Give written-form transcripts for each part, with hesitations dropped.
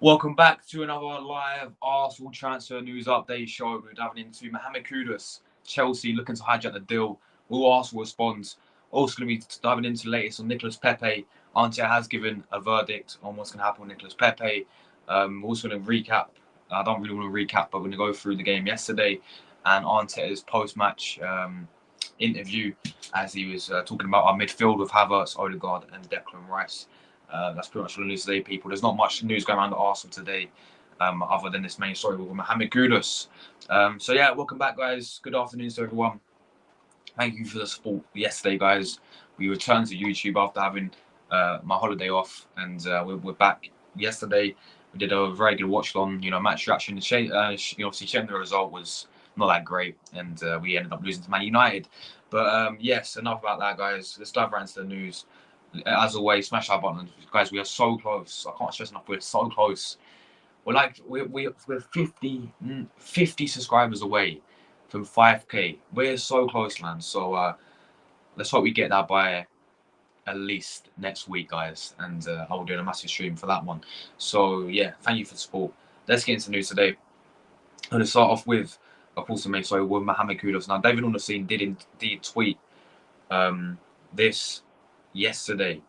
Welcome back to another live Arsenal transfer news update show. We're diving into Mohammed Kudas, Chelsea looking to hijack the deal. Will Arsenal respond? Also going to be diving into the latest on Nicolas Pepe. Ante has given a verdict on what's going to happen with Nicolas Pepe. We're also going to recap. I don't really want to recap, but we're going to go through the game yesterday and Arteta's post-match interview as he was talking about our midfield with Havertz, Odegaard and Declan Rice. That's pretty much all the news today, people. There's not much news going around at Arsenal today other than this main story with Mohammed Kudas. So yeah, welcome back, guys. Good afternoon to everyone. Thank you for the support yesterday, guys. We returned to YouTube after having my holiday off, and we're back yesterday. We did a very good watch-along, match reaction. Obviously, shame the result was not that great, and we ended up losing to Man United. But yes, enough about that, guys. Let's dive right into the news. As always, smash that button, guys. We are so close. I can't stress enough. We're so close. We're 50 subscribers away from 5K. We're so close, man. So let's hope we get that by at least next week, guys. And I will do a massive stream for that one. So yeah, thank you for the support. Let's get into the news today. I'm going to start off with, of course, with Mohammed Kudas. Now, David Ornstein did indeed tweet this yesterday.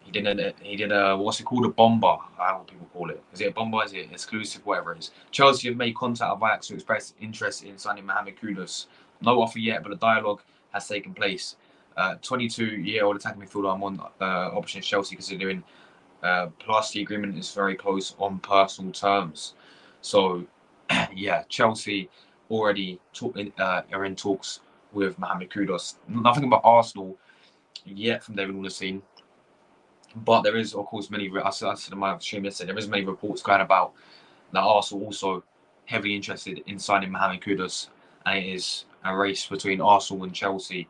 He did a what's it called, a bomber? How do people call it? Is it a bomber? Is it exclusive? Whatever it is. Chelsea have made contact with Hijack to express interest in signing Mohammed Kudas. No offer yet, but a dialogue has taken place. 22-year-old attacking midfielder on one option Chelsea considering. Plus the agreement is very close on personal terms. So yeah, Chelsea already are in talks with Mohammed Kudas. Nothing about Arsenal yet from David Ornstein, but there is, of course, I said in my stream yesterday, there is many reports going about that Arsenal also heavily interested in signing Mohammed Kudas, and it is a race between Arsenal and Chelsea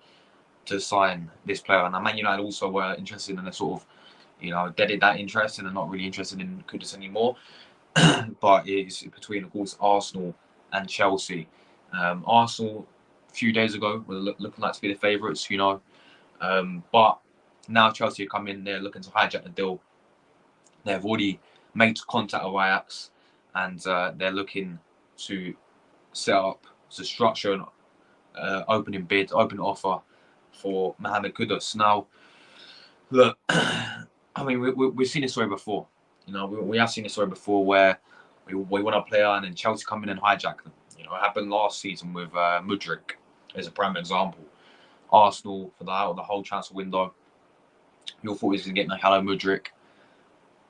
to sign this player. And Man United also were interested in a sort of, deaded that interest and are not really interested in Kudas anymore. But it is between, of course, Arsenal and Chelsea. Arsenal a few days ago were looking like to be the favourites, but now Chelsea have come in, they're looking to hijack the deal. They've already made contact with Ajax, and they're looking to set up, to structure an open offer for Mohammed Kudas. Now, look, I mean, we've seen this story before. We have seen this story before where we want a player and then Chelsea come in and hijack them. It happened last season with Mudryk as a prime example. Arsenal, for the whole transfer window, we all thought he was going to get Hello Mudryk,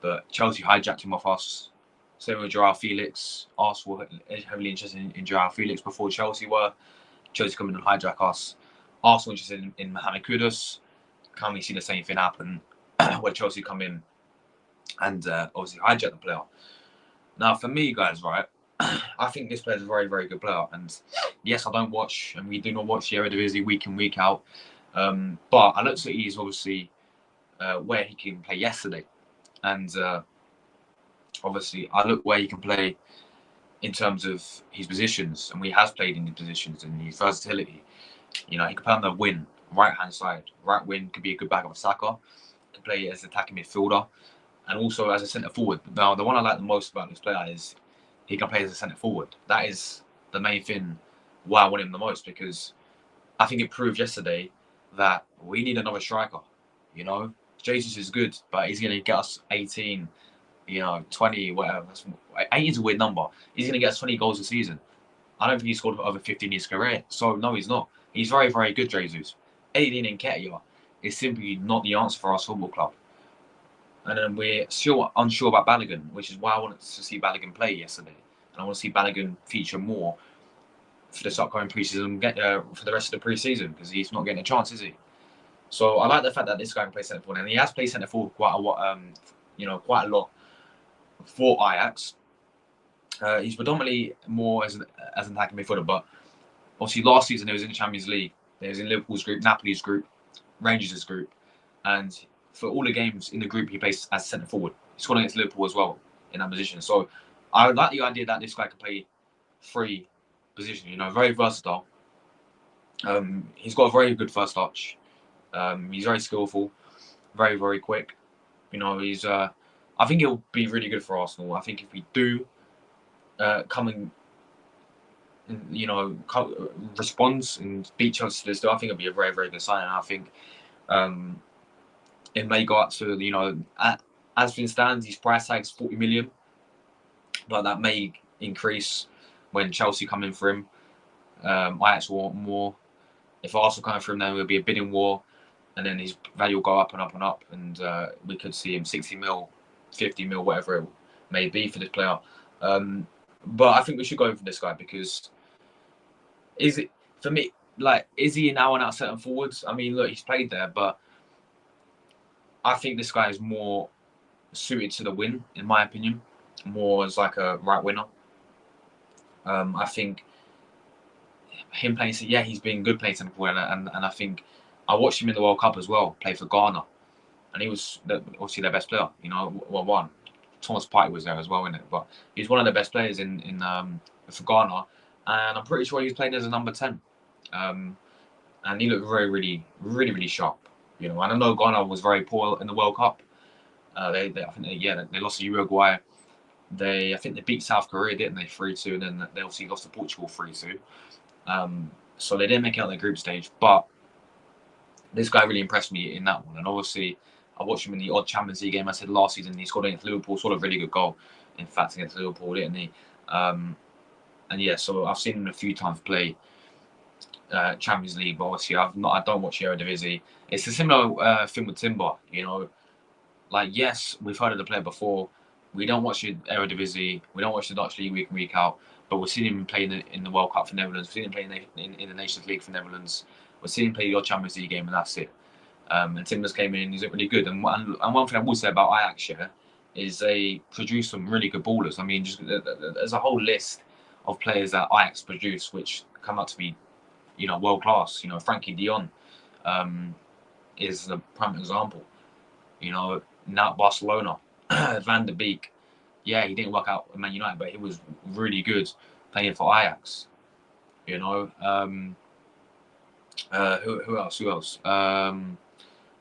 but Chelsea hijacked him off us. Same with Joao Felix. Arsenal were heavily interested in Joao Felix before Chelsea were. Chelsea come in and hijack us. Arsenal interested in Mohammed Kudas. Can we see the same thing happen where Chelsea come in and obviously hijack the player? Now, for me, guys, right, I think this player is a very, very good player. And yes, I don't watch, and we do not watch the Eredivisie week in, week out. But I looked at his, obviously, where he can play yesterday. And obviously, I look where he can play in terms of his positions, and he has played in the positions and his versatility. You know, he can play on the wing, right hand side. Right wing could be a good backup attacker. Can play as an attacking midfielder, and also as a centre forward. Now, the one I like the most about this player is he can play as a centre forward. That is the main thing why I want him the most, because I think it proved yesterday that we need another striker. You know, Jesus is good, but he's going to get us 18, 20, whatever. 18 is a weird number. He's going to get us 20 goals a season. I don't think he scored for over 50 in his career. So, no, he's not. He's very, very good, Jesus. Aiding and Nketiah is simply not the answer for our football club. And then we're still unsure about Balogun, which is why I wanted to see Balogun play yesterday. And I want to see Balogun feature more for this upcoming preseason, for the rest of the preseason, because he's not getting a chance, is he? So I like the fact that this guy can play centre forward, and he has played centre forward quite a lot for Ajax. He's predominantly more as an attacking midfielder, but obviously last season he was in the Champions League. He was in Liverpool's group, Napoli's group, Rangers' group, and for all the games in the group he plays as centre forward. He scored against Liverpool as well in that position. So I like the idea that this guy can play three positions. Very versatile. He's got a very good first touch. He's very skillful, very, very quick. He's. I think he'll be really good for Arsenal. I think if we do come and responds and beat Chelsea to this, I think it'll be a very, very good sign. And I think it may go up to as things stands, his price tag is 40 million, but that may increase when Chelsea come in for him. I actually want more. If Arsenal come in for him, then it'll be a bidding war, and then his value will go up and up and up, and we could see him 60 mil, 50 mil, whatever it may be for this player. But I think we should go in for this guy, because is he now and out centre forwards? I mean, look, he's played there, but I think this guy is more suited to the win, in my opinion, more as like a right winger. I think him playing, he's been good playing centre forward, and I think I watched him in the World Cup as well, play for Ghana, and he was obviously their best player. One. Thomas Partey was there as well, innit? But he's one of the best players in for Ghana, and I'm pretty sure he's playing as a number 10. And he looked very, really, really, really sharp. And I know Ghana was very poor in the World Cup. I think they lost to Uruguay. I think they beat South Korea, didn't they, 3-2, and then they obviously lost to Portugal 3-2. So they didn't make it out of the group stage, but this guy really impressed me in that one. And obviously, I watched him in the odd Champions League game. I said last season he scored against Liverpool, scored a really good goal, in fact, against Liverpool, didn't he? So I've seen him a few times play Champions League, but obviously I don't watch Eredivisie. It's a similar thing with Timber, yes, we've heard of the player before. We don't watch the Eredivisie, we don't watch the Dutch League week in, week out, but we've seen him play in the World Cup for Netherlands, we've seen him play in the Nations League for Netherlands, we've seen him play your Champions League game, and that's it. And Timbers came in and he's really good. And one thing I will say about Ajax here is they produce some really good ballers. I mean, there's a whole list of players that Ajax produce which come out to be, world class. Frankie de Jong is the prime example. Now at Barcelona, Van der Beek, he didn't work out at Man United, but he was really good playing for Ajax. Who else?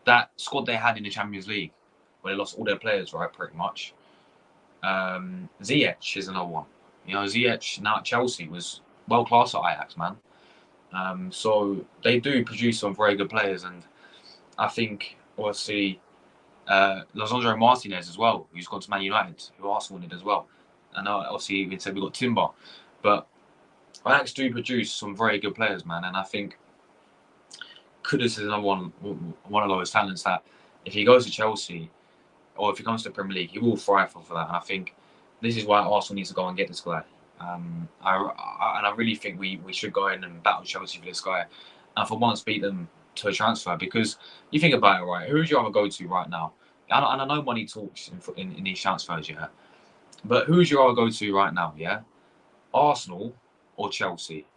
That squad they had in the Champions League, where they lost all their players, right, pretty much. Ziyech is another one. Ziyech now at Chelsea was world class at Ajax, man. So they do produce some very good players, and I think obviously Lisandro Martinez as well, who's gone to Man United, who Arsenal wanted as well. And obviously we said we got Timber, but Ajax do produce some very good players, man, and I think Kudas is another one of those talents that if he goes to Chelsea or if he comes to the Premier League, he will thrive for that. And I think this is why Arsenal needs to go and get this guy. I really think we should go in and battle Chelsea for this guy, and for once beat them to a transfer. Because you think about it, right? Who would you rather go to right now? And I know money talks in these transfers, yeah. But who would you rather go to right now, yeah? Arsenal or Chelsea?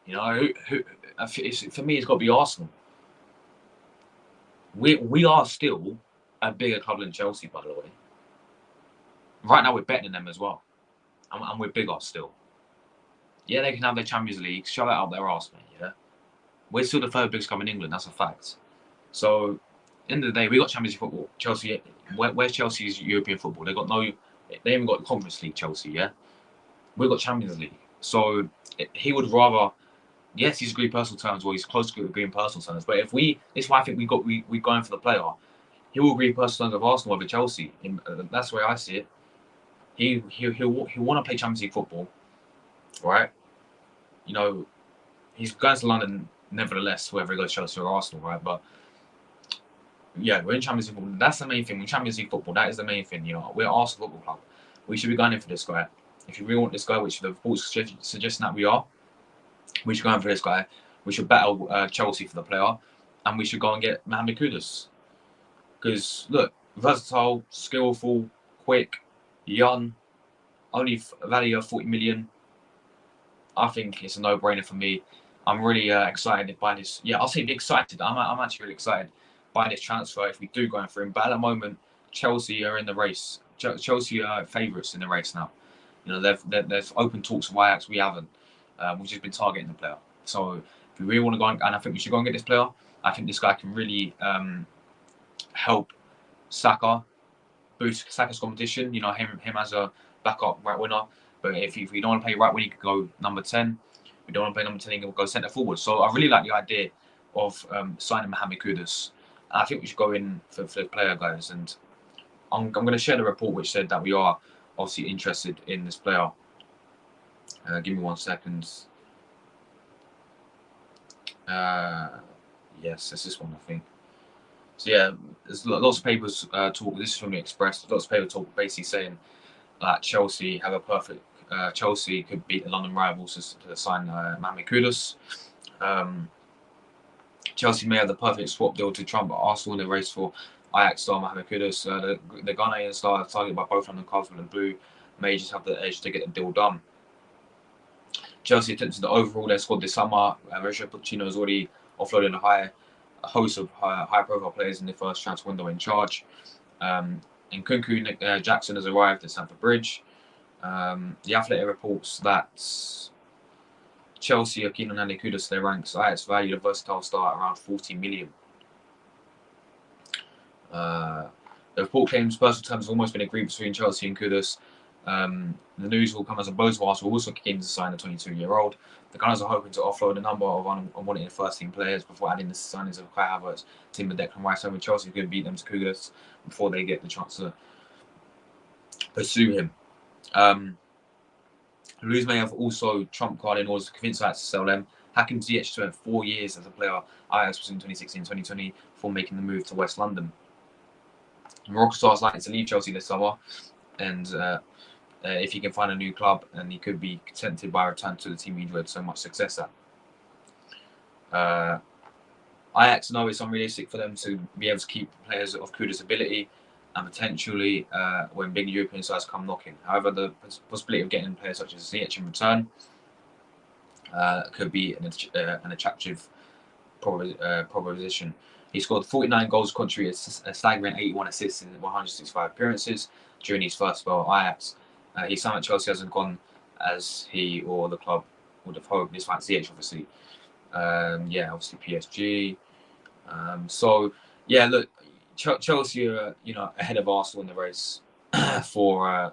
For me, it's got to be Arsenal. We are still a bigger club than Chelsea, by the way. Right now, we're better than them as well. And we're bigger still. Yeah, they can have their Champions League. Shove it up their arse, mate, yeah? We're still the third biggest club in England. That's a fact. So, at the end of the day, we got Champions League football. Chelsea, where's Chelsea's European football? They haven't got Conference League, Chelsea, yeah? We've got Champions League. So, he would rather, yes, he's agreed personal terms, or he's close to agreeing personal terms. But this is why I think we going for the player. He will agree personal terms with Arsenal over Chelsea. That's the way I see it. He'll want to play Champions League football, right? You know, he's going to London nevertheless, whether he goes Chelsea or Arsenal, right? But yeah, we're in Champions League football. That's the main thing. We're in Champions League football. That is the main thing. You know, we're Arsenal Football Club. We should be going in for this guy. If you really want this guy, which the reports suggesting that we are, we should go in for this guy. We should battle Chelsea for the player, and we should go and get Mohammed Kudas. Because look, versatile, skillful, quick, young, only value of 40 million. I think it's a no-brainer for me. I'm really excited by this. Yeah, I'll say excited. I'm actually really excited by this transfer if we do go in for him. But at the moment, Chelsea are in the race. Chelsea are favourites in the race now. You know, they've open talks with Hijack. We haven't. We've just been targeting the player. So if we really want to go and I think we should go and get this player. I think this guy can really help Saka, boost Saka's competition. You know, him as a backup right winger. But if we don't want to play right wing, he could go number 10. We don't want to play number 10, he can go centre forward. So I really like the idea of signing Mohammed Kudas. And I think we should go in for the player, guys. And I'm going to share the report which said that we are obviously interested in this player. Give me 1 second. Yes, it's this one, I think. So yeah, there's lots of papers talk. This is from the Express. Lots of papers talk basically saying that Chelsea have a perfect. Chelsea could beat the London rivals to sign Mohammed Kudas. Chelsea may have the perfect swap deal to trump Arsenal in the race for Ajax star Mohammed Kudas. The Ghanaian star, targeted by both London clubs with the blue, may just have the edge to get the deal done. Chelsea attempted to overhaul their squad this summer. Mauricio Pochettino has already offloaded a host of high-profile players in the first transfer window in charge. And Nick Jackson has arrived at Stamford Bridge. The Athletic reports that Chelsea are keen on adding Kudas to their ranks. Ajax value the versatile star at around 40 million. The report claims personal terms have almost been agreed between Chelsea and Kudas. The news will come as a both of us will also keen to sign the 22-year-old. The Gunners are hoping to offload a number of unwanted first-team players before adding the signings of Kai Havertz, Timber, Declan Rice, hoping Chelsea could beat them to Kudas before they get the chance to pursue him. Luz may have also trump card in order to convince Ajax to sell them. Hakim Ziyech spent 4 years as a player Ajax between 2016 and 2020 before making the move to West London. Morocco star is likely to leave Chelsea this summer, and if he can find a new club, and he could be tempted by a return to the team he enjoyed so much success at. Ajax know it's unrealistic for them to be able to keep players of Kudas' ability, and potentially when big European sides come knocking. However, the possibility of getting players such as Ziyech in return could be an attractive proposition. He scored 49 goals, contributed a staggering 81 assists in 165 appearances during his first spell at Ajax. His time at Chelsea hasn't gone as he or the club would have hoped, despite Ziyech, obviously. Obviously PSG. So, yeah, look, Chelsea are, ahead of Arsenal in the race for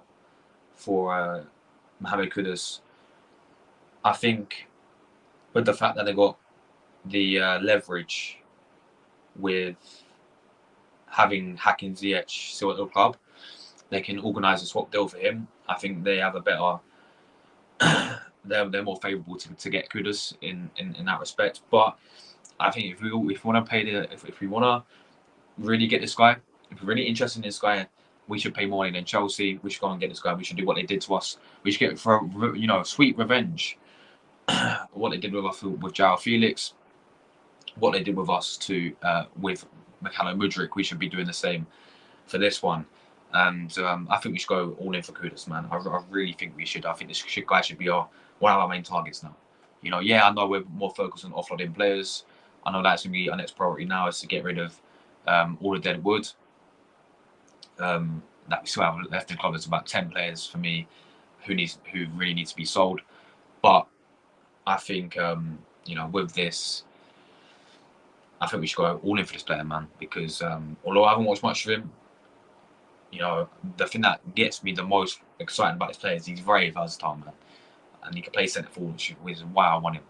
Mohammed Kudas. I think with the fact that they got the leverage with having Hakim Ziyech still at the club, they can organise a swap deal for him. I think they have a better. They're more favourable to get Kudas in that respect. But I think if we want to pay if we want to really get this guy, if we're really interested in this guy, we should pay more money than Chelsea. We should go and get this guy. We should do what they did to us. We should get for sweet revenge. What they did with us with João Felix, what they did with us with Mikhailo Mudryk, we should be doing the same for this one. And I think we should go all in for Kudas, man. I really think we should. I think this guy should be one of our main targets now. I know we're more focused on offloading players. I know that's going to be our next priority now, is to get rid of all the dead wood. that we still have left in the club. There's about 10 players for me who really need to be sold. But I think with this, I think we should go all in for this player, man. Because although I haven't watched much of him, the thing that gets me the most excited about this player is he's very versatile, man, and he can play centre forward, which is why I want him.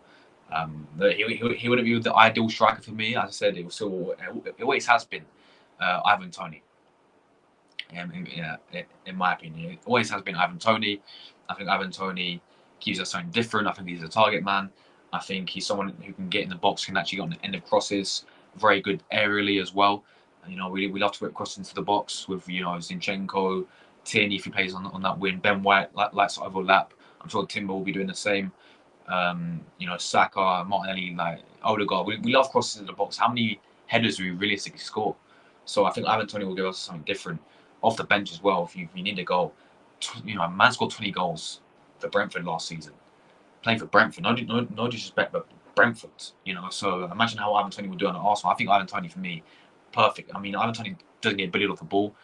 He wouldn't be the ideal striker for me. As I said, it always has been Ivan Toney. In my opinion, it always has been Ivan Toney. I think Ivan Toney gives us something different. I think he's a target man. I think he's someone who can get in the box, can actually get on the end of crosses, very good aerially as well. We love to whip crosses into the box with Zinchenko, Tierney if he plays on that wing. Ben White likes to overlap. I'm sure Timber will be doing the same. Saka, Martinelli, Odegaard. We love crosses in the box. How many headers do we realistically score? So I think Ivan Toney will give us something different off the bench as well. If you need a goal, man scored 20 goals for Brentford last season, playing for Brentford. No disrespect, but Brentford. So imagine how Ivan Toney will do on Arsenal. I think Ivan Toney for me, perfect. I mean, Ivan Toney doesn't get bullied off the ball.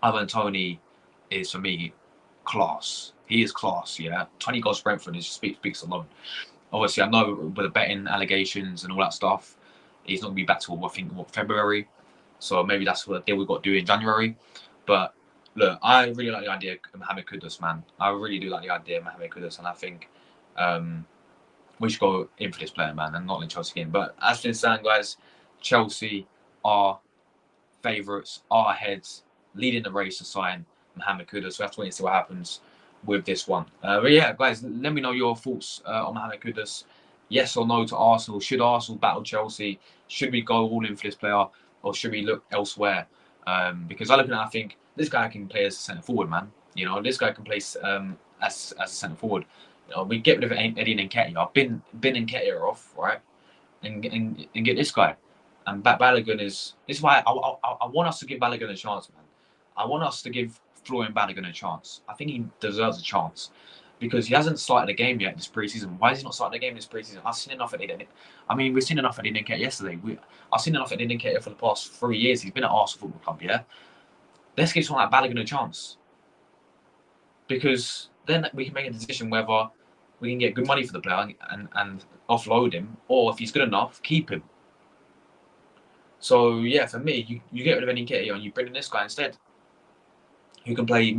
Ivan Toney is for me class. He is class. Yeah, 20 goals for Brentford speaks alone. Obviously, I know with the betting allegations and all that stuff, he's not going to be back till I think February. So maybe that's what deal we've got to do in January. But look, I really like the idea of Mohammed Kudas, man. I really do like the idea of Mohammed Kudas, and I think we should go in for this player, man, and not let Chelsea get in. But as things stand, guys, Chelsea are favourites, are ahead, leading the race to sign Mohammed Kudas. So we have to wait and see what happens with this one. But yeah, guys, let me know your thoughts on Mohammed Kudas. Yes or no to Arsenal? Should Arsenal battle Chelsea? Should we go all in for this player, or should we look elsewhere? Because I look at it, I think this guy can play as a centre forward, man. This guy can play as a centre forward. We get rid of Eddie Nketiah. I've been Nketiah off, right, and get this guy. And Balogun is. This is why I want us to give Balogun a chance, man. I want us to give Florian Balogun a chance. I think he deserves a chance because he hasn't started a game yet this preseason. Why is he not starting a game this preseason? I've seen enough of it. I mean, we've seen enough of Eddie Nketiah yesterday. I've seen enough of Eddie Nketiah for the past 3 years. He's been at Arsenal Football Club, yeah? Let's give someone like Balogun a chance. Because then we can make a decision whether we can get good money for the player and offload him, or if he's good enough, keep him. So, yeah, for me, you get rid of Eddie Nketiah and you bring in this guy instead, who can play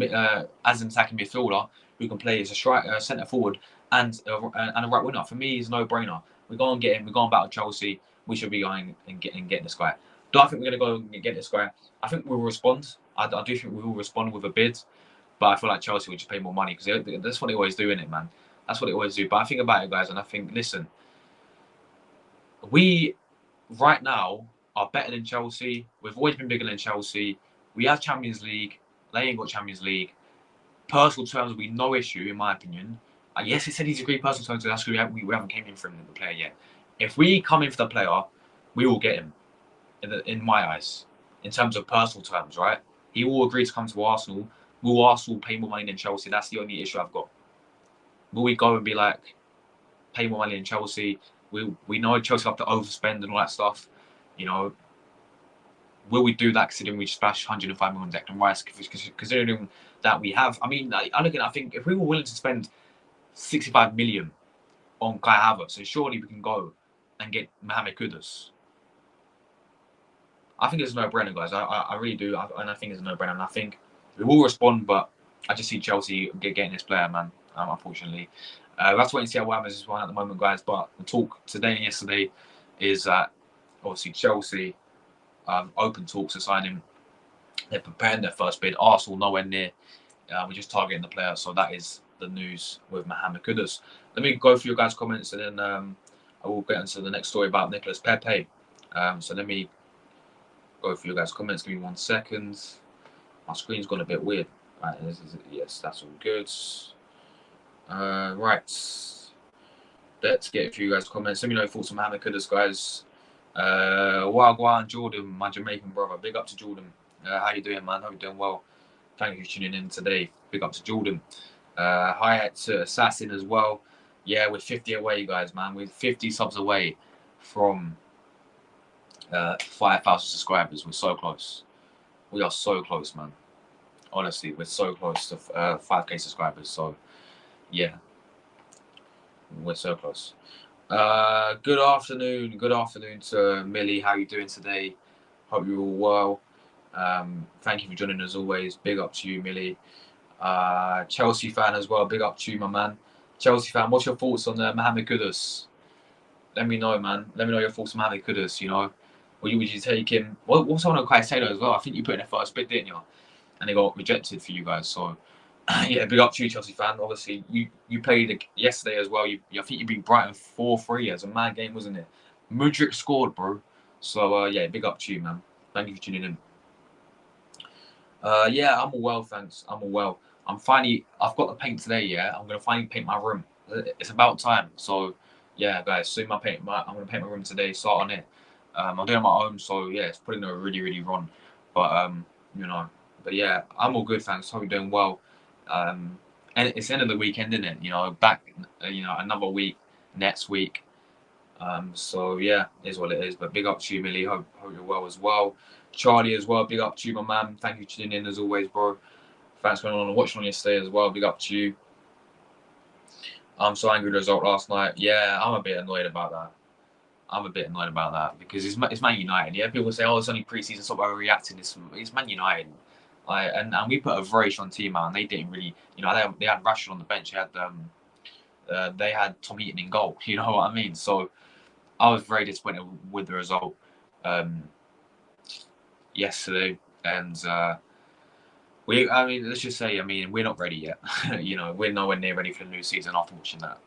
as an attacking midfielder, who can play as a centre forward and a right winger. For me, he's a no-brainer. We go and get him. We go and battle Chelsea. We should be going and getting this guy. Do I think we're going to go and get this guy? I think we'll respond. I do think we will respond with a bid, but I feel like Chelsea will just pay more money because that's what they always do, innit, man? That's what they always do. But I think about it, guys, and I think, listen, we right now are better than Chelsea. We've always been bigger than Chelsea. We have Champions League. They ain't got Champions League. Personal terms will be no issue, in my opinion. Yes, he said he's agreed personal terms, so that's good. We haven't came in for him, the player, yet. If we come in for the player, we will get him, in my eyes, in terms of personal terms, right? He will agree to come to Arsenal. Will Arsenal pay more money than Chelsea? That's the only issue I've got. Will we go and be like, pay more money than Chelsea? We know Chelsea have to overspend and all that stuff. Will we do that considering we splashed 105 million on Declan Rice? Considering that we have, I think if we were willing to spend 65 million on Kai Havertz, so surely we can go and get Mohammed Kudas. I think it's a no-brainer, guys. I really do, and I think it's a no-brainer. And I think we will respond, but I just see Chelsea getting this player, man. Unfortunately, that's wait and see how happens this one at the moment, guys. But the talk today and yesterday is that obviously Chelsea. Open talks to sign him. They're preparing their first bid. Arsenal nowhere near. We're just targeting the player. So that is the news with Mohammed Kudas. Let me go through your guys' comments and then I will get into the next story about Nicolas Pepe. So let me go through your guys' comments. Give me 1 second. My screen's gone a bit weird. Right, yes, that's all good. Right. Let's get a few guys' comments. Let me know your thoughts on Mohammed Kudas, guys. Wagwan Jordan, my Jamaican brother. Big up to Jordan. How you doing, man? Hope you're doing well. Thank you for tuning in today. Big up to Jordan. Hi to Assassin as well. Yeah, we're 50 away, guys, man. We're 50 subs away from 5,000 subscribers. We're so close. We are so close, man. Honestly, we're so close to 5K subscribers. So yeah, we're so close. Good afternoon. Good afternoon to Millie. How are you doing today? Hope you're all well. Thank you for joining as always. Big up to you, Millie. Chelsea fan as well. Big up to you, my man. Chelsea fan, what's your thoughts on Mohammed Kudas? Let me know, man. Let me know your thoughts on Mohammed Kudas. You know, would you take him? What's on Caicedo as well? I think you put in a first bid, didn't you? And they got rejected for you guys. So yeah, big up to you, Chelsea fan. Obviously, you played yesterday as well. I think you beat Brighton 4-3. It's a mad game, wasn't it? Mudryk scored, bro. So yeah, big up to you, man. Thank you for tuning in. Yeah, I'm all well, thanks. I'm all well. I've got the paint today. Yeah, I'm gonna finally paint my room. It's about time. So yeah, guys, soon I'm gonna paint my room today. Start on it. I'm doing it my own, so yeah, it's probably not really run, but you know, but yeah, I'm all good, thanks. Hope you're doing well. And it's the end of the weekend, isn't it? You know, back, another week next week. So yeah, is what it is. But big up to you, Millie. Hope you're well as well. Charlie as well. Big up to you, my man. Thank you for tuning in as always, bro. Thanks for going on and watching on yesterday as well. Big up to you. I'm so angry with the result last night. Yeah, I'm a bit annoyed about that. Because it's Man United. Yeah, people say, "Oh, it's only pre-season, stop overreacting." It's Man United. And we put a very strong team out, and they didn't really, they had Rashford on the bench. They had Tom Heaton in goal. You know what I mean? So I was very disappointed with the result yesterday, and let's just say, we're not ready yet. We're nowhere near ready for the new season after watching that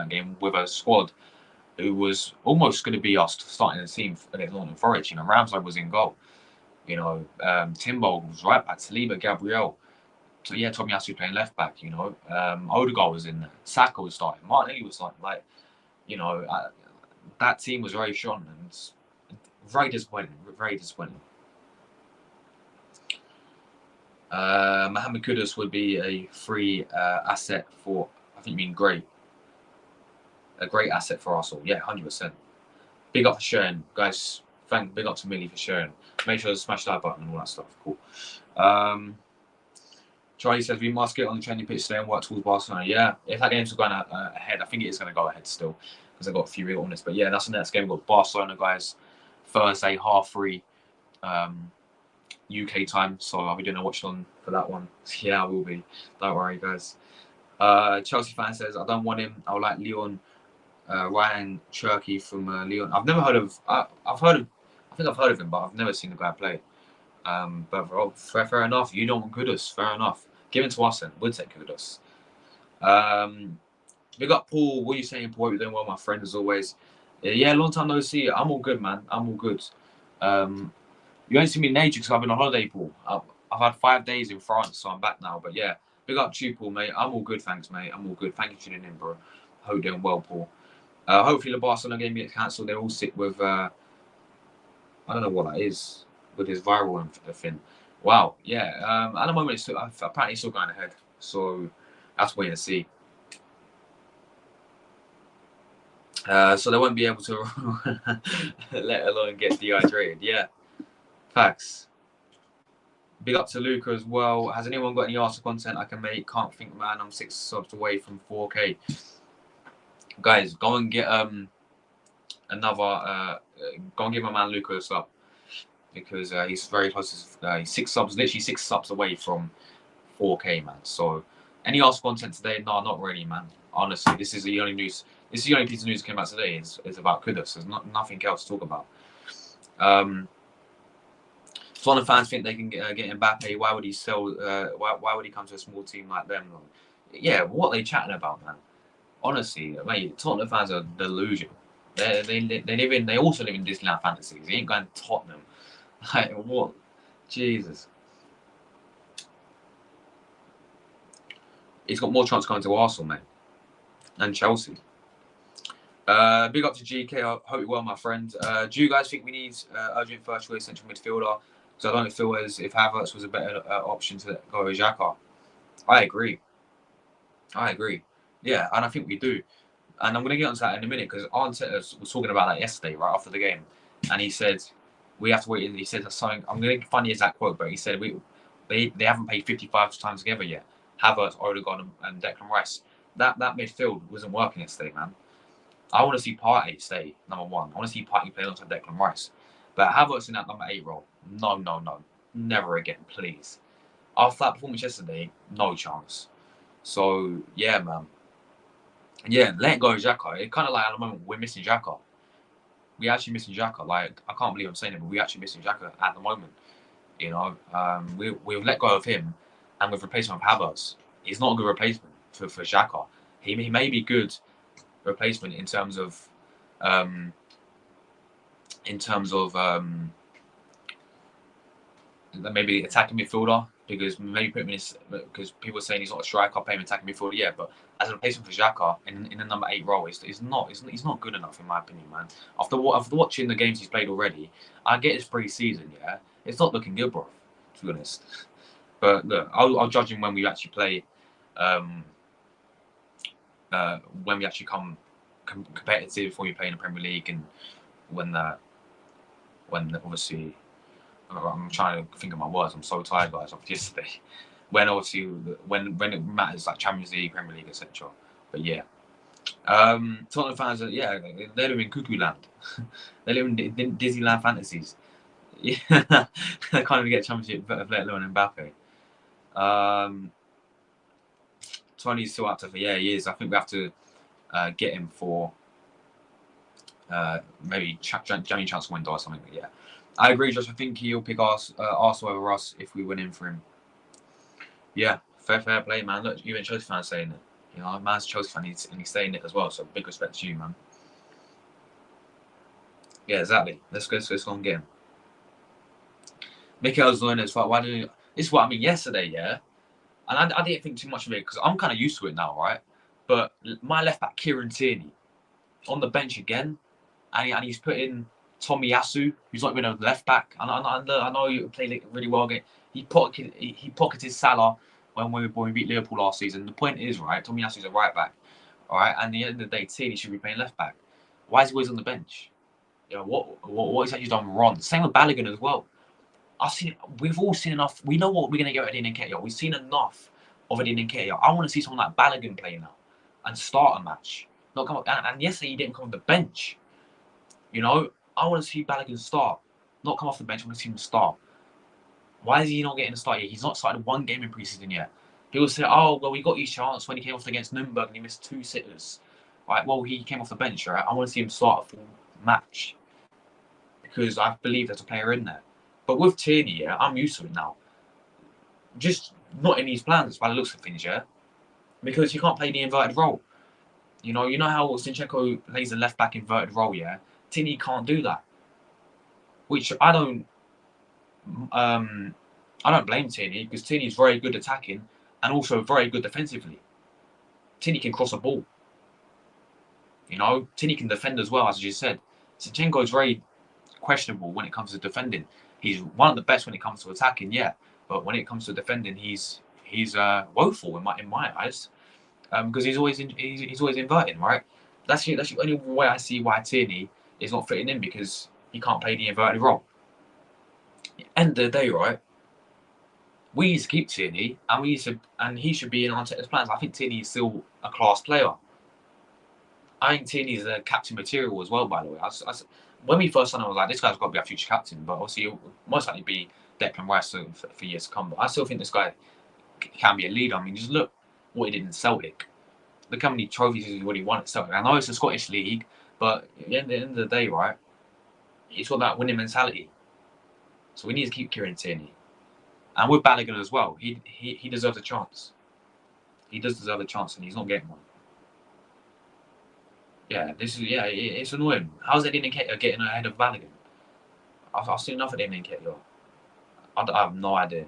game with a squad who was almost going to be us starting the team against Nottingham Forest. Ramsey was in goal. Timber was right back. Saliba, Gabriel. So yeah, Tomiyasu playing left back. Odegaard was in there. Saka was starting. Martinelli was starting. That team was very strong and very disappointing. Very disappointing. Mohammed Kudas would be a free asset for, I think you mean great. A great asset for Arsenal. Yeah, 100%. Big up for sharing, guys. Big up to Millie for sharing. Make sure to smash that button and all that stuff. Cool. Charlie says we must get on the training pitch today and work towards Barcelona. Yeah, if that game's going ahead, I think it is going to go ahead still because I've got a few real on this. But yeah, that's the next game. We've got Barcelona, guys. Thursday, 3:30 UK time. So I'll be doing a watch on for that one. Yeah, I will be. Don't worry, guys. Chelsea fan says I don't want him. I would like Leon Ryan Cherky from Leon. I've never heard of. I think I've heard of him, but I've never seen the guy play. But fair enough. You don't want Kudas. Fair enough. Give it to us then. We'll take Kudas. Big up Paul. What are you saying, Paul? You're doing well, my friend, as always. Yeah, long time no see. I'm all good, man. I'm all good. You ain't seen me in ages because I've been on holiday, Paul. I've had 5 days in France, so I'm back now. But yeah, big up to you, Paul, mate. I'm all good, thanks, mate. I'm all good. Thank you for tuning in, bro. Hope you're doing well, Paul. Hopefully the Barcelona game gets cancelled. They're all sick with I don't know what that is with his viral thing. Wow, yeah. At the moment, apparently still going ahead. So that's wait and see. So they won't be able to let alone get dehydrated. Yeah, facts. Big up to Luca as well. Has anyone got any Arsenal content I can make? Can't think, man. I'm 6 subs away from 4K. Guys, go and get another. Go and give my man Luca a sub because he's very close. He's 6 subs, literally 6 subs away from 4K, man. So, any Arsenal content today? No, not really, man. Honestly, this is the only news. This is the only piece of news that came out today. Is about Kudas. There's nothing else to talk about. Tottenham fans think they can get Mbappe. Why would he sell? Why would he come to a small team like them? Yeah, what are they chatting about, man? Honestly, mate, Tottenham fans are delusional. They also live in Disneyland fantasies. He ain't going to Tottenham. Like what? Jesus. He's got more chance going to Arsenal, mate, and Chelsea. Big up to GK. I hope you're well, my friend. Do you guys think we need urgent first choice central midfielder? Because I don't feel as if Havertz was a better option to go with Xhaka. I agree. Yeah, and I think we do. And I'm going to get onto that in a minute because Arteta was talking about that yesterday, right after the game, and he said, we have to wait. And he said something. I'm going to find the exact quote, but he said they haven't played 55 times together yet. Havertz, Odegaard, and Declan Rice. That midfield wasn't working yesterday, man. I want to see Partey stay number one. I want to see Partey play alongside Declan Rice. But Havertz in that number 8 role, no, never again, please. After that performance yesterday, no chance. So yeah, man. Yeah, let go of Xhaka. It's kind of like at the moment we're missing Xhaka. We actually missing Xhaka. Like, I can't believe I'm saying it, but we actually missing Xhaka at the moment. You know, we've let go of him, and we've replaced him with Havertz. He's not a good replacement for Xhaka. He may be good replacement in terms of maybe attacking midfielder, because maybe put him in his, because people are saying he's not a striker, play him attacking midfielder, yeah, but as a replacement for Xhaka in the number 8 role, he's not good enough in my opinion, man. After watching the games he's played already, I get his pre-season, yeah, it's not looking good, bro, to be honest. But look, I'll judge him when we actually play, when we actually come competitive, when we play in the Premier League, and when obviously, I'm trying to think of my words. I'm so tired, guys, after yesterday. When obviously, when it matters, like Champions League, Premier League, etc. But yeah, Tottenham fans are, yeah, they live in cuckoo land. They live in Disneyland fantasies. Yeah, they can't even get Championship, let alone Mbappe. Tony's still up to, yeah, he is. I think we have to get him for maybe January transfer window or something. But yeah, I agree, Josh. I think he'll pick Arsenal over us if we win in for him. Yeah, fair play, man. Look, even Chelsea fans saying it. You know, man's a Chelsea fan, and he's saying it as well. So big respect to you, man. Yeah, exactly. Let's go and get him. Mikel's learning as well. Why did this is what I mean yesterday, yeah? And I didn't think too much of it because I'm kind of used to it now, right? But my left back, Kieran Tierney, on the bench again, and he's put in Tomiyasu, who's not even a left back. And I know you played it really well. He pocketed Salah when we beat Liverpool last season. The point is, right, Tomiyasu's a right back, all right. And at the end of the day, Tierney should be playing left back. Why is he always on the bench? You know what is that he's done wrong? Same with Balogun as well. We've all seen enough. We know what we're gonna get with Eddie Nketiah. We've seen enough of Eddie Nketiah. I want to see someone like Balogun play now and start a match. Not come up. And yesterday he didn't come off the bench. You know, I want to see Balogun start, not come off the bench. I want to see him start. Why is he not getting a start yet? He's not started one game in preseason yet. People say, "Oh, well, we got his chance when he came off against Nuremberg and he missed 2 sitters." Right? Well, he came off the bench. Right? I want to see him start a full match because I believe there's a player in there. But with Tierney, yeah, I'm used to it now. Just not in these plans by the looks of things, yeah, because he can't play the inverted role. You know how Zinchenko plays the left back inverted role, yeah. Tierney can't do that, which I don't blame Tierney because Tierney is very good attacking and also very good defensively. Tierney can cross a ball. You know, Tierney can defend as well, as you said. Zinchenko is very questionable when it comes to defending. He's one of the best when it comes to attacking, yeah, but when it comes to defending, he's woeful in my eyes, because he's always inverting, right? That's the only way I see why Tierney is not fitting in, because he can't play the inverted role. End of the day, right? We need to keep Tierney, and he should be in Arteta's plans. I think Tierney is still a class player. I think Tierney is a captain material as well, by the way. When we first signed him, I was like, this guy's got to be a future captain, but obviously he'll most likely be Declan Rice for years to come. But I still think this guy can be a leader. I mean, just look what he did in Celtic. Look how many trophies he's already won at Celtic. I know it's a Scottish league, but at the end of the day, right, he's got that winning mentality. So we need to keep Kieran Tierney. And with Balogun as well, he deserves a chance. He does deserve a chance, and he's not getting one. Yeah, it's annoying. How's Eddie Nketiah getting ahead of Balogun? I've seen enough of Eddie Nketiah. I have no idea.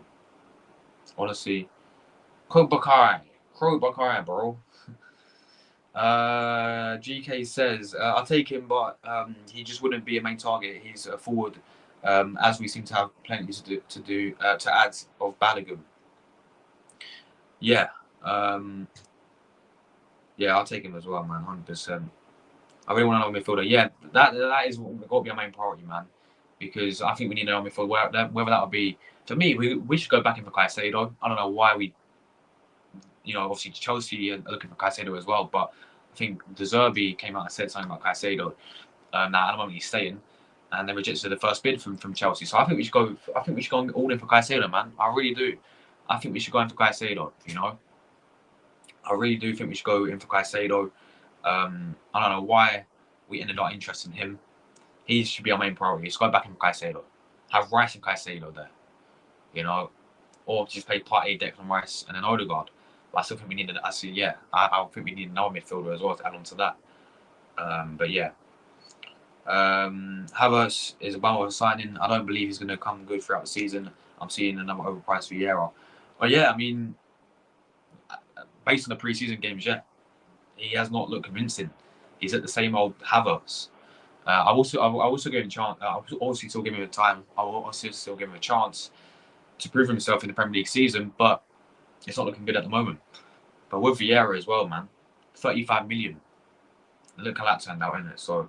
Honestly, Crow Bakari, bro. GK says, I'll take him, but he just wouldn't be a main target. He's a forward, as we seem to have plenty to add of Balogun. Yeah, yeah, I'll take him as well, man, 100%. I really want to know midfielder. Yeah, that is got to be our main priority, man. because I think we need an midfield. Whether that would be, for me, we should go back in for Caicedo. I don't know why we, obviously Chelsea are looking for Caicedo as well, but I think De Zerbi came out and said something about Caicedo. Now at the moment he's staying, and they rejected the first bid from Chelsea. So I think we should go. I think we should go all in for Caicedo, man. I really do. I think we should go in for Caicedo. I really do think we should go in for Caicedo. I don't know why we ended up interested in him. He should be our main priority. Let's go back in for Caicedo. Have Rice and Caicedo there, or just play Partey, Declan Rice, and then Odegaard. But I still think we need. I think we need another midfielder as well to add on to that. But yeah. Havertz is a bummer signing. I don't believe he's going to come good throughout the season. I'm seeing another overpriced Vieira. But yeah, I mean, based on the pre-season games, yeah, he has not looked convincing. He's at the same old Havertz. I also give him a chance. I will also still give him time. I will also still give him a chance to prove himself in the Premier League season, but it's not looking good at the moment. But with Vieira as well, man, 35 million. Look how that turned out, isn't it? So.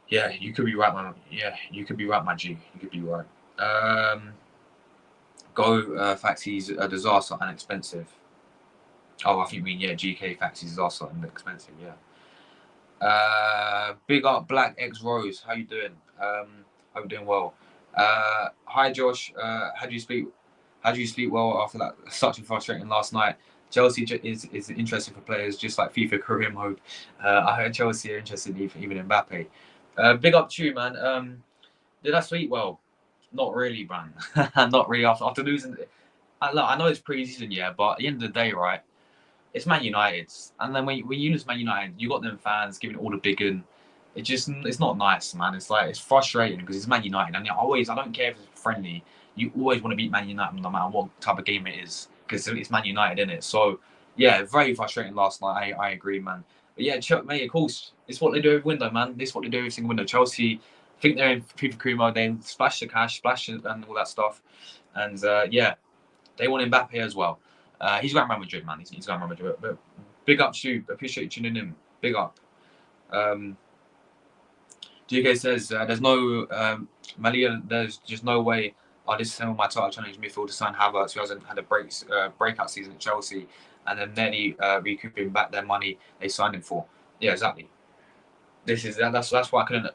Yeah, you could be right, man. Yeah, you could be right, my G. You could be right. Facts, he's a disaster and expensive. Oh, I think you mean, GK Facts, he's disaster and expensive, yeah. Big up Black X Rose. How you doing? Hope you're doing well. Hi, Josh. How do you sleep well after that such a frustrating last night? Chelsea is interesting for players just like FIFA career mode. I heard Chelsea are interested even in Mbappe. Big up to you, man. Did I sleep well? Not really, man. Not really. After losing, I know it's pre-season, yeah, but at the end of the day, right? It's Man United, and then when you lose Man United, you got them fans giving all the big un. It's not nice, man. It's frustrating because it's Man United, and I don't care if it's friendly. You always want to beat Man United no matter what type of game it is because it's Man United, isn't it? So yeah, very frustrating last night. I agree, man. But yeah, mate, of course, it's what they do every window, man. This is what they do every single window. Chelsea, I think they're in FIFA career mode. They splash the cash, splash and all that stuff. And yeah, they want Mbappe as well. He's going Real Madrid, man. He's going Real Madrid. But big up to you. Appreciate you tuning in. Big up. GK says, there's no, Malia, there's just no way I'll disassemble my title challenge midfield to sign Havertz, who hasn't had a breakout season at Chelsea, and then nearly recouping back their money they signed him for. Yeah, exactly. That's why I couldn't,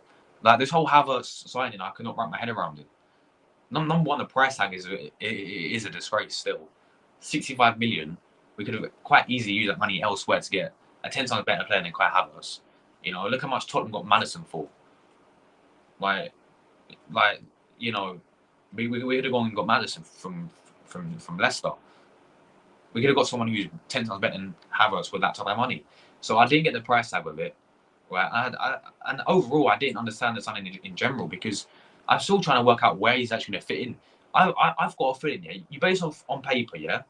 like, this whole Havertz signing, I could not wrap my head around it. Number one, the price tag is a disgrace still. 65 million, we could have quite easily used that money elsewhere to get a 10 times better player than Kai Havertz. Look how much Tottenham got Maddison for. Like, we could have gone and got Maddison from Leicester. We could have got someone who's 10 times better than Havertz with that type of money. So I didn't get the price tag with it. Right? And overall, I didn't understand the signing in general because I'm still trying to work out where he's actually going to fit in. I've got a feeling, yeah. You base off on paper, yeah,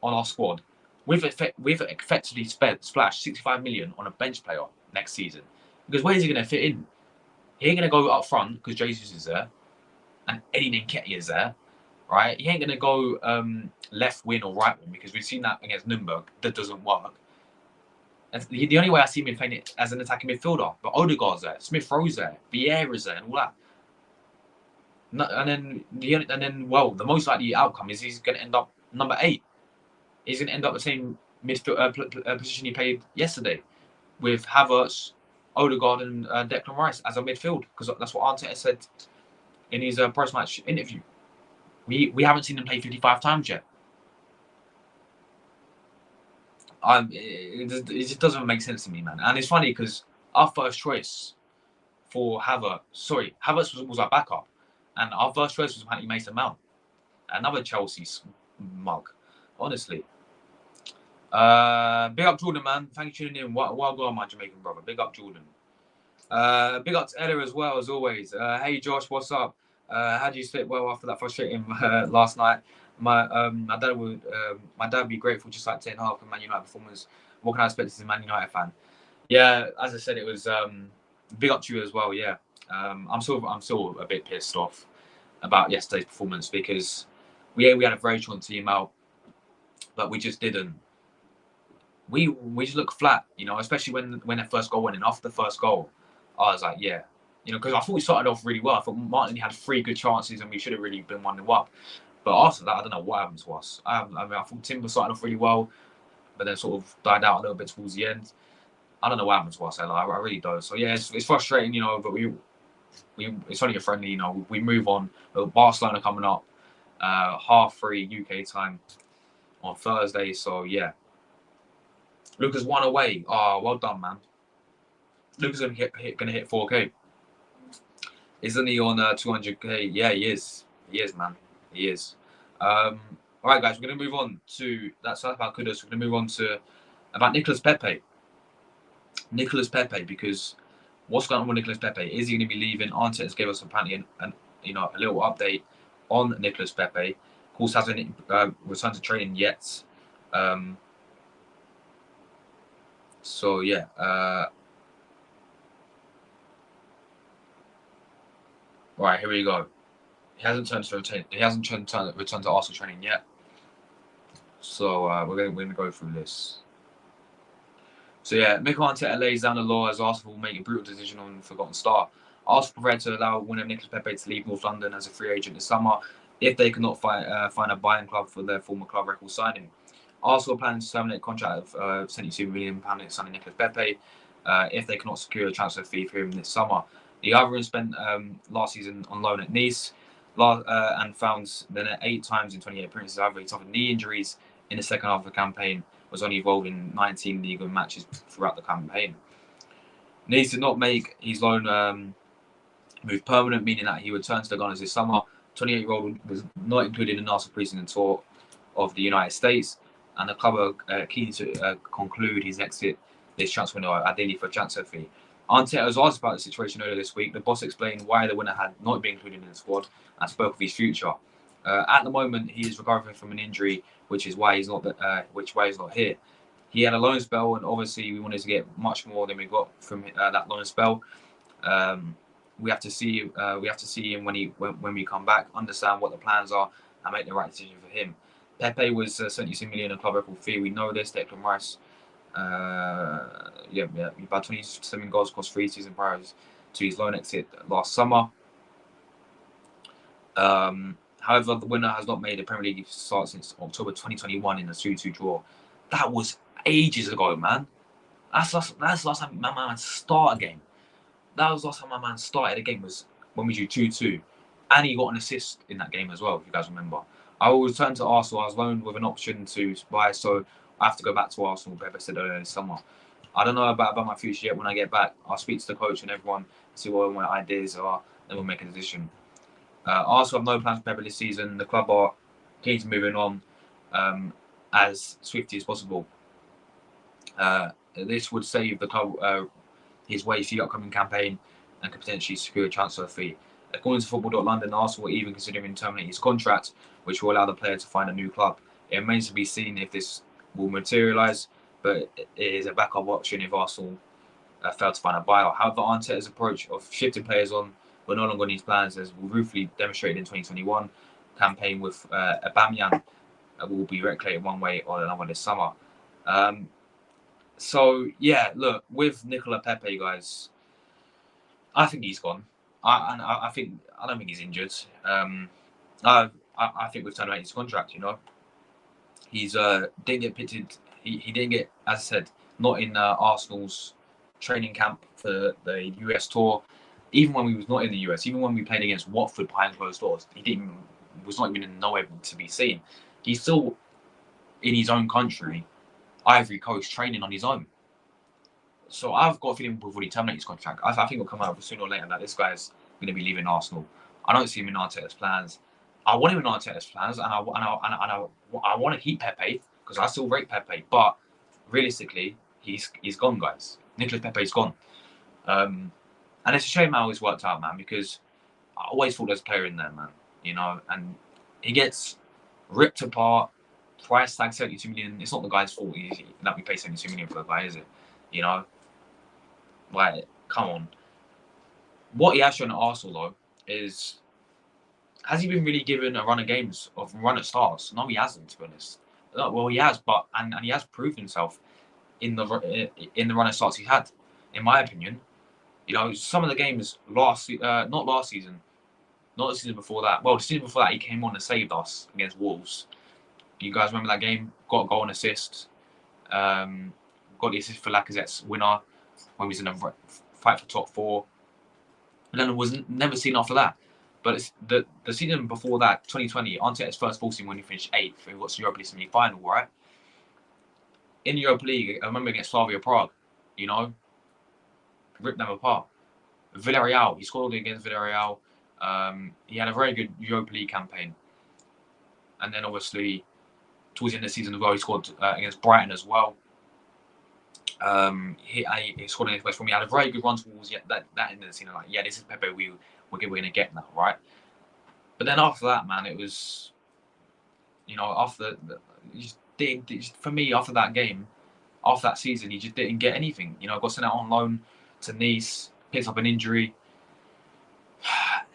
on our squad, we've effectively splashed 65 million on a bench player next season. Because where is he going to fit in? He ain't going to go up front because Jesus is there and Eddie Nketiah is there, right? He ain't going to go left wing or right wing because we've seen that against Nürnberg. That doesn't work. And the only way I see him playing it as an attacking midfielder. But Odegaard's there, Smith Rowe's there, Vieira's there, and all that. And then, the most likely outcome is he's going to end up number 8. He's going to end up the same midfield position he played yesterday, with Havertz, Odegaard, and Declan Rice as a midfield, because that's what Arteta said in his post-match interview. We haven't seen him play 55 times yet. It just doesn't make sense to me, man. And it's funny because our first choice for Havertz was our backup. And our first choice was apparently Mason Mount. Another Chelsea mug, honestly. Big up Jordan, man. Thank you for tuning in. Well done, my Jamaican brother. Big up Jordan. Big up to Ella as well, as always. Hey Josh, what's up? How do you sleep well after that frustrating last night? My dad would be grateful, just like 10.5 for Man United performance. What can I expect as a Man United fan? Yeah, as I said, it was big up to you as well. Yeah, I'm still a bit pissed off about yesterday's performance because we had a very strong team out, but we just didn't. We just looked flat, especially when that first goal went in. After the first goal, I was like, yeah, You know, because I thought we started off really well. I thought Martinelli had 3 good chances and we should have really been 1-0 up. But after that, I don't know what happened to us. I thought Timber started off really well, but then sort of died out a little bit towards the end. I don't know what happened to us. I really don't. So yeah, it's frustrating, you know. But it's only a friendly, you know. We move on. Barcelona coming up, 3:30 UK time on Thursday. So yeah, Lucas 1 away. Oh, well done, man. Lucas gonna hit 4K. Isn't he on 200K? Yeah, he is. He is, man. He is. All right, guys, we're going to move on to that's about Kudas. We're going to move on to about Nicolas Pepe. Nicolas Pepe, because what's going on with Nicolas Pepe? Is he going to be leaving? Arteta gave us apparently a little update on Nicolas Pepe. Of course, hasn't returned to training yet. So yeah. Right, here we go. He hasn't returned to Arsenal training yet. So we're going to go through this. So yeah, Mikel Arteta lays down the law as Arsenal will make a brutal decision on Forgotten Star. Arsenal prepared to allow winner Nicolas Pepe to leave North London as a free agent this summer if they cannot find a buying club for their former club record signing. Arsenal plans to terminate a contract of £72 million signing Nicolas Pepe if they cannot secure a transfer fee for him this summer. The Ivorian spent last season on loan at Nice and found the net 8 times in 28 appearances. However, he suffered knee injuries in the second half of the campaign, was only involved in 19 league matches throughout the campaign. Nice did not make his loan move permanent, meaning that he returned to the Gunners this summer. 28-year-old was not included in the Arsenal preseason tour of the United States, and the club are keen to conclude his exit this transfer window, ideally for a transfer fee. Arteta was asked about the situation earlier this week. The boss explained why the winner had not been included in the squad and spoke of his future. At the moment, he is recovering from an injury, which is why he's not here. He had a loan spell, and obviously we wanted to get much more than we got from that loan spell. We have to see him when we come back, understand what the plans are, and make the right decision for him. Pepe was 72 million a club record fee. We know this. Declan Rice, about 27 goals across 3 seasons prior to his loan exit last summer. However, the winner has not made a Premier League start since October 2021 in a 2-2 draw. That was ages ago, man. That's last time my man started a game. That was last time my man started a game was when we drew 2-2. And he got an assist in that game as well, if you guys remember. I will return to Arsenal. I was loaned with an option to buy, so I have to go back to Arsenal, Pepe said earlier this summer. I don't know about my future yet. When I get back, I'll speak to the coach and everyone, see what my ideas are, then we'll make a decision. Arsenal have no plans for Pepe this season. The club are keen to moving on as swiftly as possible. This would save the club his way for the upcoming campaign and could potentially secure a transfer fee. According to Football.London, Arsenal were even considering terminating his contract, which will allow the player to find a new club. It remains to be seen if this will materialise, but it is a backup option if Arsenal fail to find a buyer. However, Arteta's approach of shifting players on were no longer on his plans, as ruthlessly demonstrated in 2021 campaign with Aubameyang will be recreated one way or another this summer. So yeah, look, with Nicolas Pepe, guys, I think he's gone. I don't think he's injured. I think we've terminated his contract. You know, he's didn't get pitted. He didn't get, as I said, not in Arsenal's training camp for the US tour. Even when we was not in the US, even when we played against Watford behind closed doors, was not even nowhere to be seen. He's still in his own country, Ivory Coast, training on his own. So I've got a feeling before he terminates his contract, I think it'll come out sooner or later that this guy's going to be leaving Arsenal. I don't see him in Arteta's plans. I want him in Arteta's plans, and I want to keep Pepe because I still rate Pepe. But realistically, he's gone, guys. Nicolas Pepe's gone, and it's a shame how it's worked out, man. Because I always thought there's a player in there, man. You know, and he gets ripped apart. Price tag 72 million. It's not the guy's fault that we pay 72 million for the guy, is it? You know. Like, come on. What he has shown at Arsenal, though, is has he been really given a run of games, of run of starts? No, he hasn't, to be honest. Well, he has, but and he has proved himself in the run of starts he had. In my opinion, You know, some of the games not last season, not the season before that. Well, the season before that, he came on and saved us against Wolves. You guys remember that game? Got a goal and assist. Got the assist for Lacazette's winner when he was in a fight for top four. And then was never seen after that. But it's the season before that, 2020, Arteta's first full season when he finished 8th, he got to the Europa League semi-final, right? In the Europa League, I remember against Slavia Prague, you know, ripped them apart. Villarreal, he scored against Villarreal. He had a very good Europa League campaign. And then obviously, towards the end of the season as well, he scored against Brighton as well. He scored against West Brom. He had a very good run towards that end of the season. Like, yeah, this is Pepe we're going to get now, right? But then after that, man, it was, you know, after for me, after that game, after that season, he just didn't get anything. You know, got sent out on loan to Nice, picked up an injury.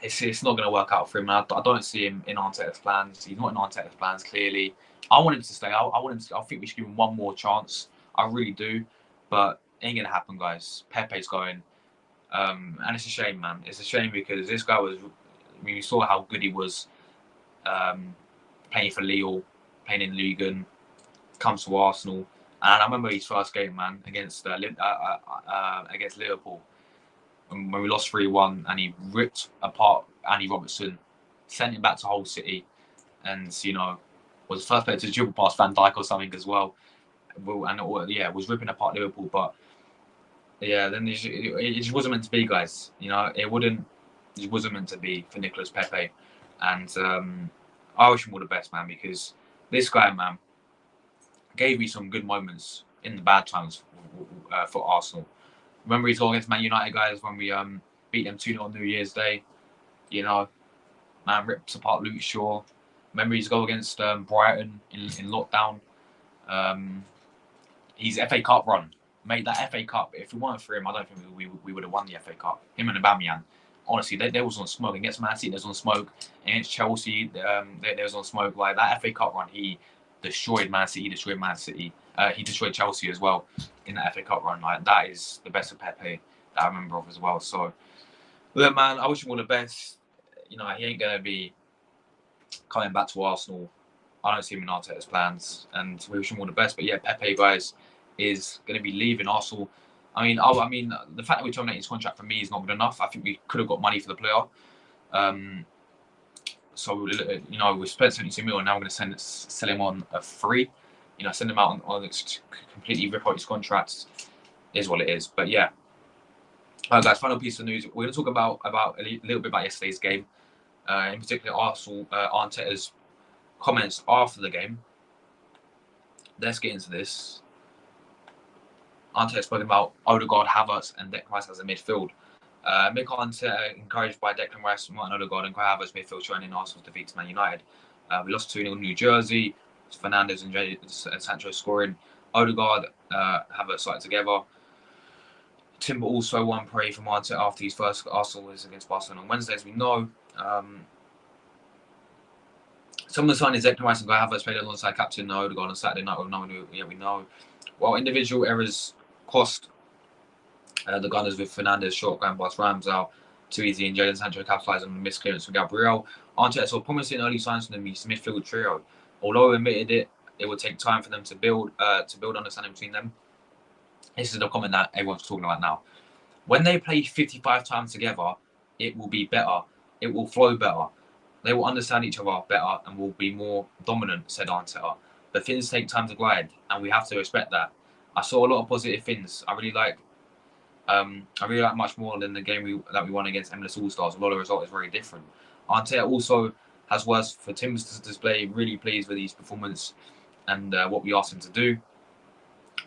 It's not going to work out for him. I don't see him in Arteta's plans. He's not in Arteta's plans, clearly. I want him to stay. I think we should give him one more chance. I really do. But it ain't going to happen, guys. Pepe's going. And it's a shame, man. It's a shame because this guy was... I mean, we saw how good he was playing for Lille, playing in Ligue, comes to Arsenal. And I remember his first game, man, against Liverpool. When we lost 3-1 and he ripped apart Andy Robertson, sent him back to Hull City, and, you know, was the first player to dribble past Van Dijk or something as well. And, was ripping apart Liverpool. But, yeah, then it just wasn't meant to be, guys. You know, it wasn't meant to be for Nicolas Pepe. And I wish him all the best, man, because this guy, man, gave me some good moments in the bad times for Arsenal. Remember his goal against Man United, guys, when we beat them 2-0 on New Year's Day. You know, man ripped apart Luke Shaw. Remember his goal against Brighton in lockdown. His FA Cup run. Made that FA Cup. If it weren't for him, I don't think we would have won the FA Cup. Him and Aubameyang. Honestly, they was on smoke. Against Man City, they was on smoke. Against Chelsea, they was on smoke. Like, that FA Cup run, he destroyed Man City. He destroyed Chelsea as well in that FA Cup run. Like, that is the best of Pepe that I remember of as well. So, look, man, I wish him all the best. You know, he ain't going to be coming back to Arsenal. I don't see him in Arteta's plans, and we wish him all the best. But yeah, Pepe, guys, is going to be leaving Arsenal. I mean, the fact that we terminated his contract for me is not good enough. I think we could have got money for the player. So, you know, we spent 72 million, and now we're going to sell him on a free. You know, send him out on completely rip out his contracts. Is what it is. But yeah. All right, guys, final piece of news. We're going to talk about a little bit about yesterday's game. In particular, Arsenal, Arteta's comments after the game. Let's get into this. Arteta spoke about Odegaard, Havertz, and Declan Rice as a midfield. Mikel Arteta, encouraged by Declan Rice, Martin Odegaard, and Kai Havertz midfield, joining Arsenal's defeat to Man United. We lost 2-0 in New Jersey. Fernandes and Sancho scoring. Odegaard, Havertz started together. Timber also won praise from Arteta after his first Arsenal was against Barcelona on Wednesday, as we know. Some of the signings, Declan Rice and Kai Havertz played alongside captain Odegaard on Saturday night. We know. While individual errors cost the Gunners with Fernandes short going past Ramsdale, too easy, and Jadon Sancho capitalised on the missed clearance from Gabriel. Arteta saw promising early signs from the midfield trio. Although he admitted it would take time for them to build understanding between them. This is the comment that everyone's talking about now. When they play 55 times together, it will be better. It will flow better. They will understand each other better and will be more dominant, said Arteta. But things take time to glide, and we have to respect that. I saw a lot of positive things. I really like much more than the game that we won against MLS All-Stars. Although the result is very different. Arteta also has words for Timbers to display. Really pleased with his performance and what we asked him to do,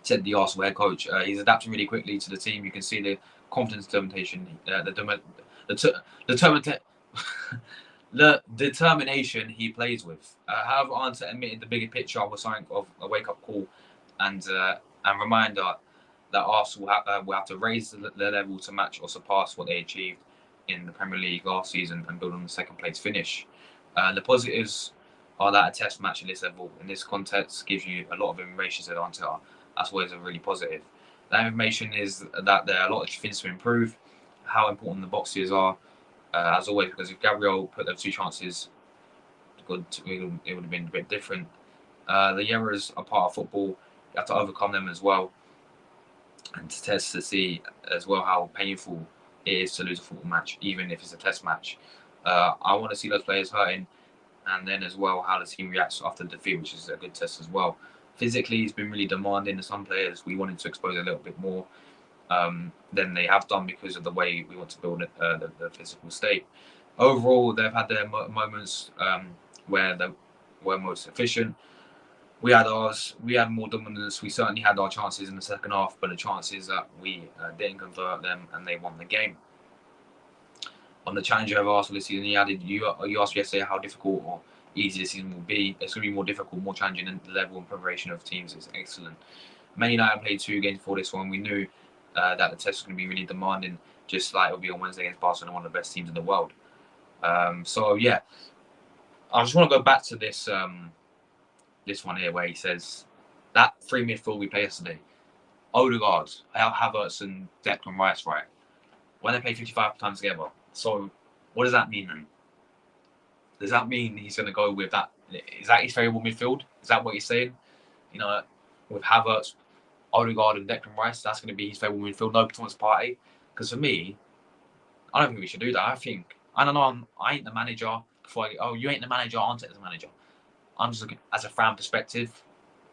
said the Arsenal head coach. He's adapting really quickly to the team. You can see the confidence, the determination he plays with. However, Arteta admitted the bigger picture was something of a wake-up call and reminder that Arsenal will have to raise the level to match or surpass what they achieved in the Premier League last season and build on the second place finish. The positives are that a test match at this level in this context gives you a lot of information, said Arteta. That's always a really positive. That information is that there are a lot of things to improve. how important the boxes are, as always, because if Gabriel put those 2 chances, it would have been a bit different. The errors are part of football. You have to overcome them as well, and to test to see as well how painful it is to lose a football match, even if it's a test match. I want to see those players hurting, and then as well how the team reacts after defeat, which is a good test as well. Physically, it's been really demanding to some players. We wanted to expose a little bit more than they have done because of the way we want to build the physical state. Overall, they've had their moments where they were most efficient. We had ours. We had more dominance. We certainly had our chances in the second half, but the chances that we didn't convert them, and they won the game. On the challenge of Arsenal this season, he added, you asked yesterday how difficult or easy the season will be. It's going to be more difficult, more challenging, and the level and preparation of teams is excellent. Man United played 2 games before this one. We knew that the test was going to be really demanding, just like it'll be on Wednesday against Barcelona, one of the best teams in the world. So yeah, I just want to go back to this this one here where he says that 3 midfield we played yesterday, Odegaard, Havertz, and Declan Rice, right? When they play 55 times together. So what does that mean then? Does that mean he's going to go with that? Is that his favourable midfield? Is that what he's saying? You know, with Havertz, Odegaard, and Declan Rice, that's going to be his favourable midfield. No Thomas Partey. Because for me, I don't think we should do that. I don't know. I ain't the manager. You ain't the manager. Arteta's the manager. I'm just looking as a fan perspective.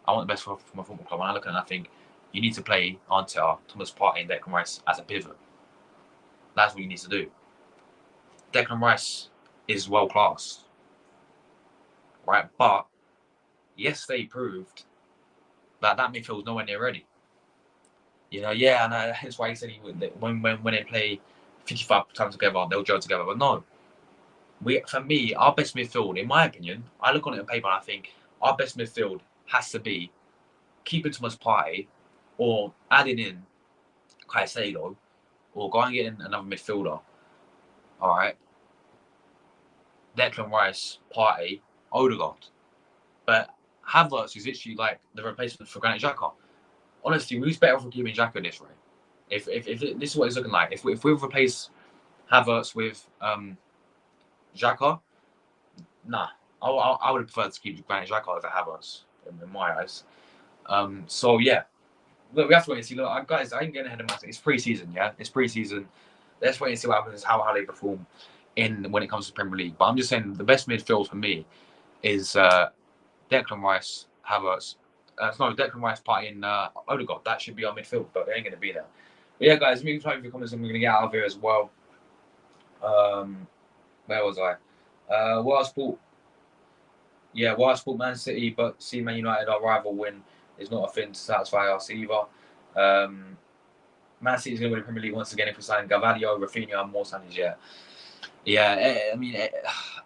I want the best for my football club. When I look at it, I think you need to play Arteta, Thomas Partey, and Declan Rice as a pivot. That's what you need to do. Declan Rice is world class, right? But yesterday proved that midfield was nowhere near ready. You know, yeah, and that's why he said when they play 55 times together, they'll gel together. But no, for me, our best midfield, in my opinion, I look on it on paper and I think our best midfield has to be keeping Thomas Partey or adding in Caicedo or going and getting another midfielder. All right. Declan Rice, Partey, Odegaard. But Havertz is literally like the replacement for Granit Xhaka. Honestly, who's better for keeping Xhaka this way? If this is what it's looking like, if we replace Havertz with Xhaka, nah, I would have preferred to keep Granit Xhaka over Havertz in my eyes. So yeah, look, we have to wait and see. Look, guys, I ain't getting ahead of myself. It's pre-season, yeah. It's pre-season. Let's wait and see what happens. How they perform when it comes to Premier League. But I'm just saying the best midfield for me is Declan Rice, Havertz. Declan Rice, Partey, and Odegaard. That should be our midfield, but they ain't going to be there. But yeah, guys, leave your comments and we're going to get out of here as well. Where was I? What I sport Man City, but see Man United, our rival, win is not a thing to satisfy us either. Man City is going to win the Premier League once again if we sign Gavardio, Rafinha, and more signings yet. Yeah, I mean,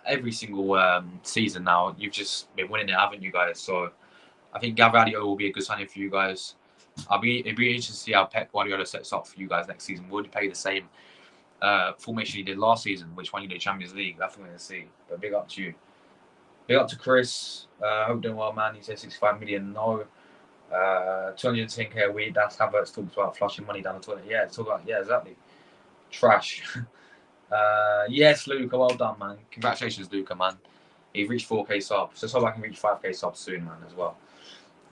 every single season now, you've just been winning it, haven't you guys? So I think Gavardio will be a good signing for you guys. It'd be interesting to see how Pep Guardiola sets up for you guys next season. Would he play the same formation he did last season, which won you the Champions League? That's what we're going to see. But big up to you. Big up to Chris. Hope doing well, man. He said 65 million. No. 210k a week. That's Havertz talks about flushing money down the toilet. Yeah, exactly. Trash. Yes, Luca, well done, man. Congratulations, Luca, man. You've reached 4k subs. Just hope I can reach 5k subs soon, man, as well.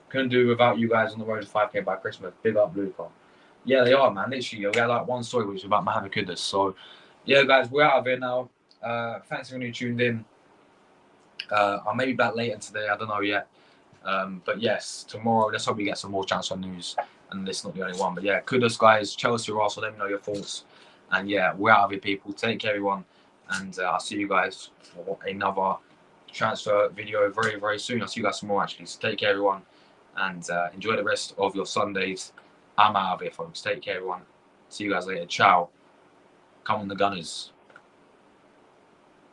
Couldn't do without you guys on the road to 5k by Christmas. Big up, Luca. Yeah, they are, man. Literally, we had like one story which was about Mohammed Kudas. So, yeah, guys, we're out of here now. Thanks for everyone who tuned in. I may be back later today. I don't know yet. But yes, tomorrow, let's hope we get some more transfer news. And this is not the only one. But yeah, Kudas, guys. Chelsea or Arsenal, let me know your thoughts. And yeah, we're out of here, people. Take care, everyone. And I'll see you guys for another transfer video very, very soon. I'll see you guys some more, actually. So take care, everyone. And enjoy the rest of your Sundays. I'm out of here, folks. Take care, everyone. See you guys later. Ciao. Come on, the Gunners.